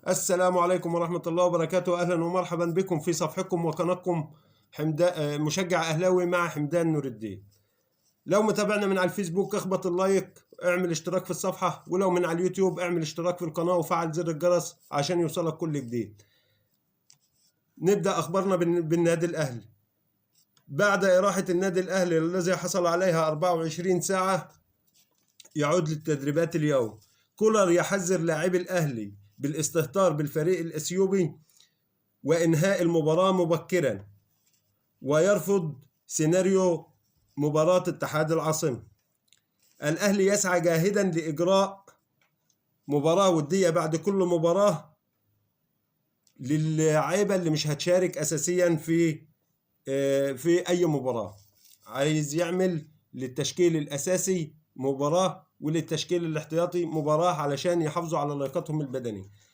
السلام عليكم ورحمة الله وبركاته. أهلا ومرحبا بكم في صفحتكم وقناتكم مشجع أهلاوي مع حمدان نور الدين. لو متابعنا من على الفيسبوك اخبط اللايك، اعمل اشتراك في الصفحة، ولو من على اليوتيوب اعمل اشتراك في القناة وفعل زر الجرس عشان يوصلك كل جديد. نبدأ أخبارنا بالنادي الأهلي. بعد إراحة النادي الأهلي الذي حصل عليها 24 ساعة يعود للتدريبات اليوم. كولر يحذر لاعبي الأهلي بالاستهتار بالفريق الأثيوبي وإنهاء المباراة مبكرا، ويرفض سيناريو مباراة اتحاد العاصمة. الأهلي يسعى جاهدا لإجراء مباراة ودية بعد كل مباراة للاعيبة اللي مش هتشارك أساسيا في أي مباراة. عايز يعمل للتشكيل الأساسي مباراة وللتشكيل الاحتياطي مباراة علشان يحافظوا على لياقتهم البدنية.